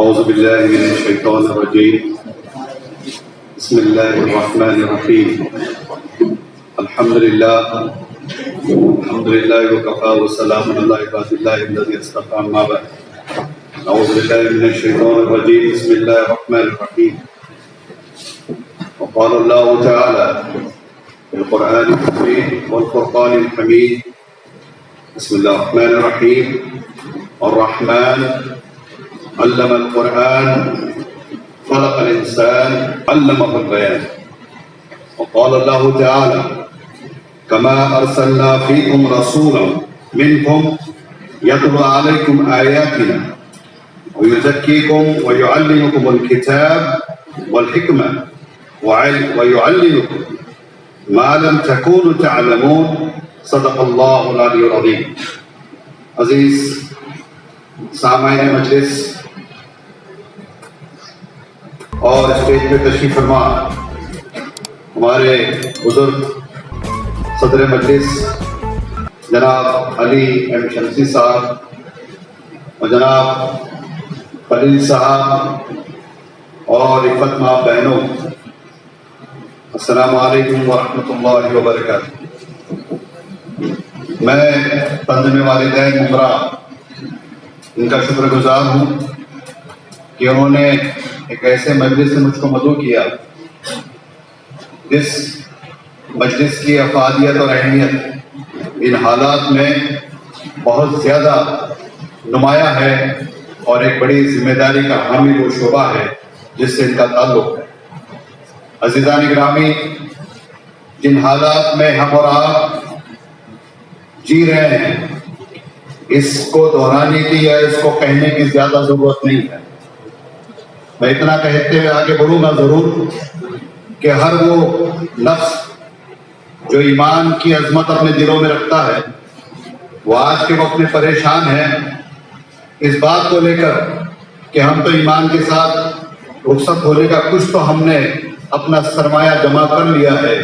أعوذ بالله من الشيطان الرجيم. بسم الله الرحمن الرحيم. الحمد لله وكفى وسلام على عباد الله الذين اصطفى. أما بعد، أعوذ بالله من الشيطان الرجيم. بسم الله الرحمن الرحيم. وقال الله تعالى في القرآن الكريم والفرقان الحميد: بسم الله الرحمن الرحيم. الرحمن علم القرآن خلق الإنسان علمه البيان. وقال الله تعالى: كما أرسلنا فيكم رسولا منكم يتلو عليكم آياتنا ويزكيكم ويعلمكم الكتاب والحكمة ويعلمكم ما لم تكونوا تعلمون. صدق اللہ العلی العظیم. عزیز سامعین مجلس اور اسٹیج پہ تشریف فرما ہمارے بزرگ صدر مجلس جناب علی ایم شمسی صاحب اور جناب خلیل صاحب اور عفت ماں بہنوں، السلام علیکم ورحمۃ اللہ وبرکاتہ. میں تنظیم والدین ممبرا ان کا شکر گزار ہوں کہ انہوں نے ایک ایسے مجلس سے مجھ کو مدعو کیا جس مجلس کی افادیت اور اہمیت ان حالات میں بہت زیادہ نمایاں ہے اور ایک بڑی ذمہ داری کا حامل و شعبہ ہے جس سے ان کا تعلق ہے. عزیزان گرامی، جن حالات میں ہم اور آپ جی رہے ہیں اس کو دہرانے کی یا اس کو کہنے کی زیادہ ضرورت نہیں ہے. میں اتنا کہتے ہوئے آگے بڑھوں گا ضرور کہ ہر وہ نفس جو ایمان کی عظمت اپنے دلوں میں رکھتا ہے وہ آج کے وقت میں پریشان ہے اس بات کو لے کر کہ ہم تو ایمان کے ساتھ رخصت ہونے کا کچھ تو ہم نے اپنا سرمایہ جمع کر لیا ہے،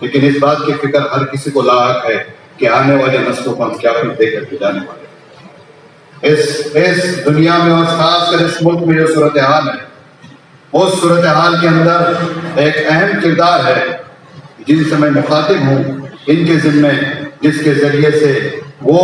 لیکن اس بات کی فکر ہر کسی کو لاحق ہے کہ آنے والے نسلوں کو ہم کیا پھر دے کر کے جانے والے. اس دنیا میں اور خاص کر اس ملک میں جو صورتحال ہے اس صورتحال کے اندر ایک اہم کردار ہے جن سے میں مخاطب ہوں، ان کے ذمے جس کے ذریعے سے وہ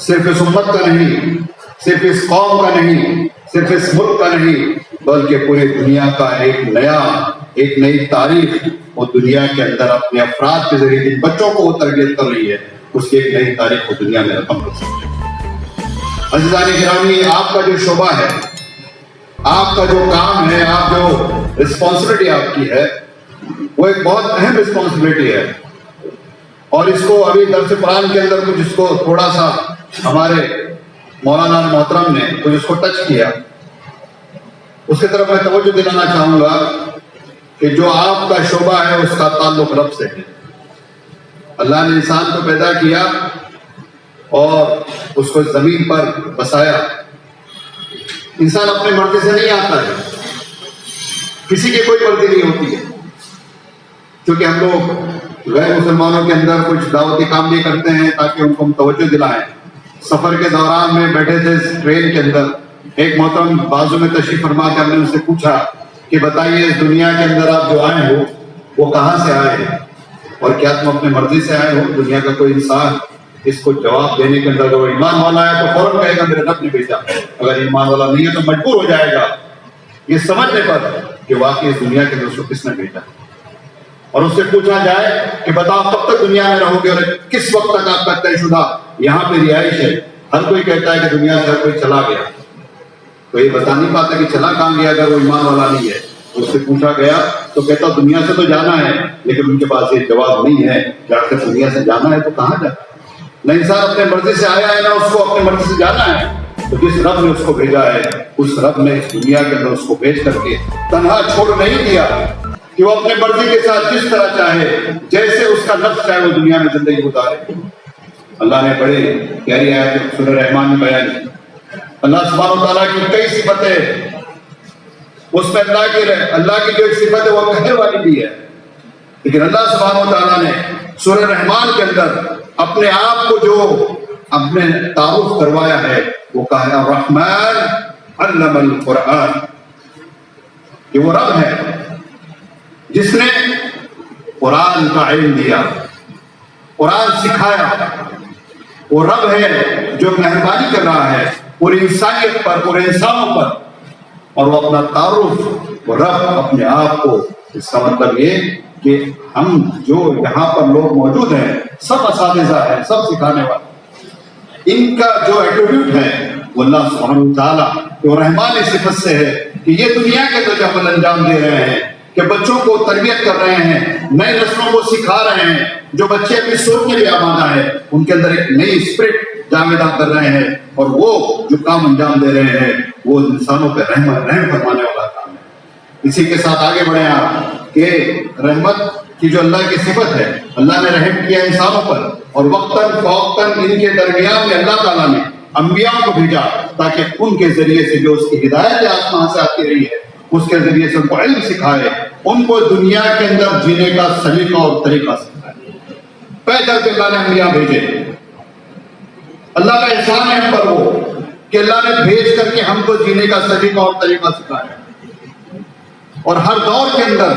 صرف اس امت کا نہیں، صرف اس قوم کا نہیں، صرف اس ملک کا نہیں، بلکہ پوری دنیا کا ایک نئی تاریخ وہ دنیا کے اندر اپنے افراد کے ذریعے جن بچوں کو وہ تربیت کر رہی ہے اس کی ایک نئی تاریخ کو دنیا میں رقم کر سکتے ہیں. عزیزان گرامی، آپ کا جو شعبہ ہے، آپ کا جو کام ہے، آپ جو رسپانسبلٹی آپ کی ہے وہ ایک بہت اہم رسپانسبلٹی ہے، اور اس کو ابھی درس قرآن کے اندر کچھ اس کو تھوڑا سا ہمارے مولانا محترم نے کچھ اس کو ٹچ کیا. اس کی طرف میں توجہ دلانا چاہوں گا کہ جو آپ کا شعبہ ہے اس کا تعلق رب سے ہے. اللہ نے انسان کو پیدا کیا اور اس کو زمین پر بسایا. انسان اپنے مرضی سے نہیں آتا ہے، کسی کی کوئی مرضی نہیں ہوتی ہے. کیونکہ ہم لوگ غیر مسلمانوں کے اندر کچھ دعوتی کام بھی کرتے ہیں تاکہ ان کو ہم توجہ دلائیں. سفر کے دوران میں بیٹھے تھے ٹرین کے اندر، ایک محترم بازو میں تشریف فرما کے ہم نے ان سے پوچھا کہ بتائیے اس دنیا کے اندر آپ جو آئے ہو وہ کہاں سے آئے ہیں اور کیا تم اپنے مرضی سے آئے ہو؟ دنیا کا کوئی انسان اس کو جواب دینے کے اندر اگر وہ ایمان والا ہے تو فوراً کہے گا میرے رب نے بھیجا، اگر ایمان والا نہیں ہے تو مجبور ہو جائے گا یہ سمجھنے پر کہ واقعی اس دنیا کے اندر اس کو کس نے بھیجا. اور اس سے پوچھا جائے کہ بتاؤ کب تک دنیا میں رہو گے اور کس وقت تک آپ کا طے شدہ یہاں پہ رہائش ہے؟ ہر کوئی کہتا ہے کہ دنیا سے ہر کوئی چلا گیا، تو یہ بتا نہیں پاتا کہ چلا کہاں گیا اگر وہ ایمان والا نہیں ہے. اس سے پوچھا گیا تو کہتا دنیا سے تو جانا ہے، لیکن ان کے پاس یہ جواب نہیں ہے کہ آخر دنیا سے جانا ہے تو کہاں جانا ہے. نہ انسان اپنے مرضی سے آیا ہے نہ اس کو اپنے مرضی سے جانا ہے. تو جس رب نے اس کو بھیجا ہے اس رب نے اس دنیا کے اندر اس کو بھیج کر کے تنہا چھوڑ نہیں دیا کہ وہ اپنے مرضی کے ساتھ جس طرح چاہے، جیسے اس کا نفس چاہے وہ دنیا میں زندگی گزارے. اللہ نے بڑے پیاری آیت سورہ رحمان میں بیان کی. اللہ سبحانہ و تعالیٰ کی کئی صفتیں، اس میں اللہ کی جو ایک صفت ہے وہ قہر والی بھی ہے، لیکن اللہ سبحانہ و تعالیٰ نے سورہ رحمان کے اندر اپنے آپ کو جو اپنے تعارف کروایا ہے وہ کہا ہے الرحمن علم القرآن، کہ وہ رب ہے جس نے قرآن کا علم دیا، قرآن سکھایا. وہ رب ہے جو مہربانی کر رہا ہے پوری انسانیت پر، پورے انسانوں پر. اور وہ اپنا تعارف، وہ رب اپنے آپ کو، اس کا مطلب یہ کہ ہم جو یہاں پر لوگ موجود ہیں سب اساتذہ ہیں، سب سکھانے والے. ان کا جو ایٹیٹیوڈ ہے وہ اللہ سبحانہ وتعالیٰ جو رحمانی صفت سے ہے کہ یہ دنیا کے اندر جو عمل انجام دے رہے ہیں، کہ بچوں کو تربیت کر رہے ہیں، نئے نسلوں کو سکھا رہے ہیں، جو بچے اپنی سوچ کے لیے آمادہ ہے ان کے اندر ایک نئی اسپرٹ جاویدہ کر رہے ہیں، اور وہ جو کام انجام دے رہے ہیں وہ انسانوں پہ رحم فرمانے والا کام ہے. اسی کے ساتھ آگے بڑھیں آپ کہ رحمت کی جو اللہ کی صفت ہے، اللہ نے رحم کیا انسانوں پر، اور وقتاً فوقتاً ان کے درمیان میں اللہ تعالیٰ نے انبیاء کو بھیجا تاکہ ان کے ذریعے سے جو اس کی ہدایت آسمان سے آتی رہی ہے اس کے ذریعے سے ان کو علم سکھائے، ان کو دنیا کے اندر جینے کا سلیقہ اور طریقہ سکھائے. پیدل کے اللہ نے انبیاء بھیجے. اللہ کا احسان ہے ہم پر وہ کہ اللہ نے بھیج کر کے ہم کو جینے کا سلیقہ اور طریقہ سکھایا. اور ہر دور کے اندر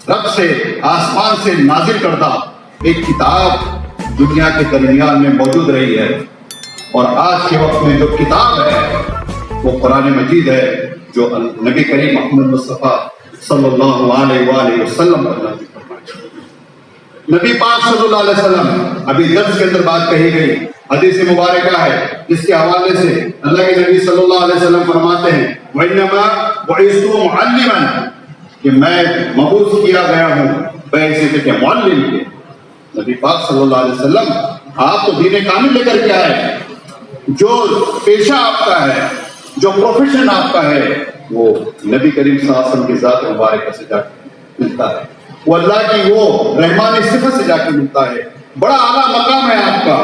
رب سے، آسمان سے نازل کردہ ایک کتاب دنیا کے درمیان میں موجود رہی ہے. اور آج کے وقت میں جو کتاب ہے وہ قرآن مجید ہے، جو نبی کریم محمد مصطفیٰ صلی اللہ علیہ وآلہ وسلم پر نازل فرمائی. نبی پاک صلی اللہ علیہ وسلم، ابھی درس کے اندر بات کہی گئی، حدیث مبارکہ ہے جس کے حوالے سے اللہ کے نبی صلی اللہ علیہ وسلم فرماتے ہیں وَإِنَّمَا بُعِثْتُ مُعَلِّمًا، کہ میں مبعوث کیا گیا ہوں بحیثیت کے معلم کے. نبی پاک صلی اللہ علیہ وسلم آپ تو دین کامل لے کر کے آئے. جو پیشہ آپ کا ہے، جو پروفیشن آپ کا ہے، وہ نبی کریم صلی اللہ علیہ وسلم کی ذات مبارکہ سے جا کے ملتا ہے، وہ اللہ کی وہ رحمانی صفت سے جا کے ملتا ہے. بڑا اعلیٰ مقام ہے آپ کا،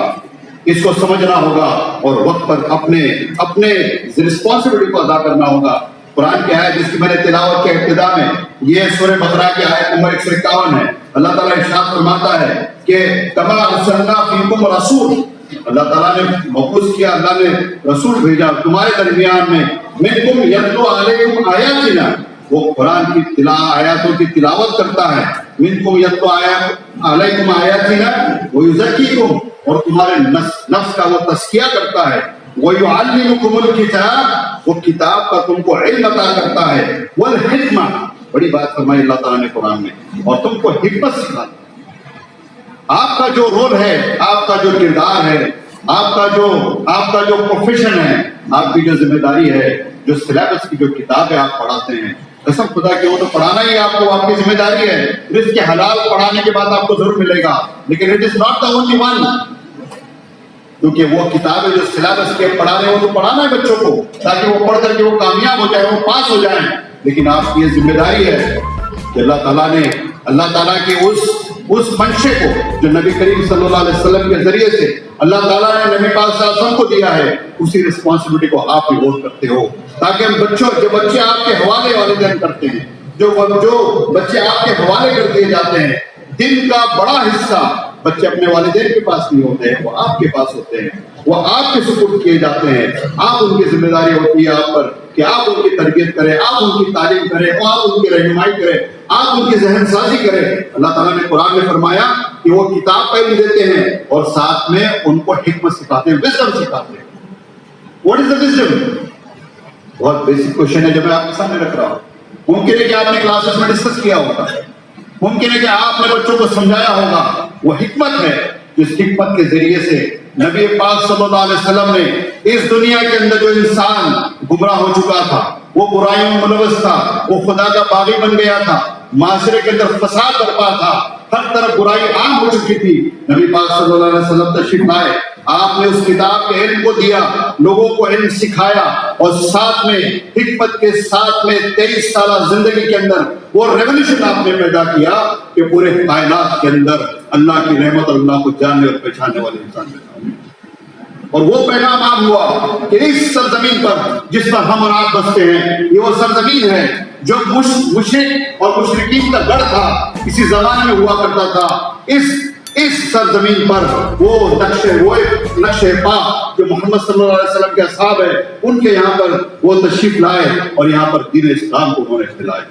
اس کو سمجھنا ہوگا اور وقت پر اپنے رسپانسبلٹی کو ادا کرنا ہوگا. قرآن کی آیت جس کی میں نے تلاوت کے ابتدا میں، یہ سورہ بقرہ کی آیت نمبر 151 ہے. اللہ تعالیٰ ارشاد فرماتا ہے کہ کما ارسلنا فیکم رسول، اللہ تعالیٰ نے مبعوث کیا، اللہ نے رسول بھیجا تمہارے درمیان میں، منکم یتلو علیکم آیاتنا، وہ قرآن کی آیاتوں کی تلاوت کرتا ہے. منکم یتلو علیکم آیاتنا ویزکیکم، اور تمہارے نفس کا وہ تزکیہ کرتا ہے. وَيُعَلِّمُكُمُ الْكِتَابَ، وہ کتاب کا تم کو علم عطا کرتا ہے. وَالْحِکْمَةَ، بڑی بات فرمائی اللہ تعالیٰ نے قرآن میں، اور تم کو حکمت سکھاتا ہے. آپ کا جو رول ہے، آپ کا جو کردار ہے، آپ کا جو پروفیشن ہے، آپ کی جو ذمہ داری ہے، جو سلیبس کی جو کتابیں آپ پڑھاتے ہیں، قسم خدا کہ وہ تو پڑھانا ہی آپ کو، آپ کی ذمہ داری ہے. رزق کے حلال پڑھانے کے بعد آپ کو ضرور ملے گا، لیکن it is not the only one, کیونکہ وہ کتابیں جو سلیبس کے پڑھا رہے ہو تو پڑھانا ہے بچوں کو تاکہ وہ پڑھ کر کے وہ کامیاب ہو جائے، وہ پاس ہو جائیں. لیکن آپ کی یہ ذمہ داری ہے کہ اللہ تعالیٰ کے اس منشے کو جو نبی کریم صلی اللہ علیہ وسلم کے ذریعے سے اللہ تعالیٰ نے نبی پاک صلی اللہ علیہ وسلم کو دیا ہے، اسی رسپانسبلٹی کو آپ بھی ہولڈ کرتے ہو، تاکہ جو بچے آپ کے حوالے والدین کرتے ہیں، جو بچے آپ کے حوالے کر دیے جاتے ہیں، دن کا بڑا حصہ بچے اپنے والدین کے پاس نہیں ہوتے ہیں، وہ آپ کے پاس ہوتے ہیں، وہ آپ کے سپرد کیے جاتے ہیں. آپ ان کی ذمہ داری ہوتی ہے آپ پر کہ آپ ان کی تربیت کریں، آپ ان کی تعلیم کریں، آپ ان کی رہنمائی کریں، آپ ان کی ذہن سازی کریں. اللہ تعالیٰ نے قرآن میں فرمایا کہ وہ کتاب کا علم دیتے ہیں اور ساتھ میں ان کو حکمت سکھاتے ہیں، وزڈم سکھاتے ہیں. What is the wisdom? بہت بیسک کوشچن ہے جو میں آپ کے سامنے رکھ رہا ہوں. ممکن ہے کہ آپ نے کلاسز میں ڈسکس کیا ہوگا، ممکن ہے کہ آپ نے بچوں کو سمجھایا ہوگا. وہ حکمت ہے جس حکمت کے ذریعے سے نبی پاک صلی اللہ علیہ وسلم نے اس دنیا کے اندر جو انسان گمراہ ہو چکا تھا، وہ برائیوں میں ملوث تھا، وہ خدا کا باغی بن گیا تھا، معاشرے کے اندر فساد برپا تھا، ہر طرف برائی عام ہو چکی تھی، نبی پاک صلی اللہ علیہ وسلم تشریف لائے. آپ نے اس کتاب کے علم کو دیا، لوگوں کو علم سکھایا، اور ساتھ میں حکمت کے ساتھ میں 23 سالہ زندگی کے اندر وہ ریولیوشن آپ نے پیدا کیا کہ پورے کائنات کے اندر اللہ کی رحمت اور اللہ کو جاننے اور پہچاننے والے انسان پیدا ہوئے. اور وہ پیغام عام ہوا کہ اس سرزمین پر جس پر ہم اور آپ بستے ہیں، یہ وہ سرزمین ہے جو مشرک اور مشرکین کا گڑھ تھا، کسی زمانے میں ہوا کرتا تھا. اس اس سرزمین پر وہ نقش پا جو محمد صلی اللہ علیہ وسلم کے اصحاب ہیں ان کے یہاں پر وہ تشریف لائے اور یہاں پر دین اسلام کو انہوں نے پھیلائے.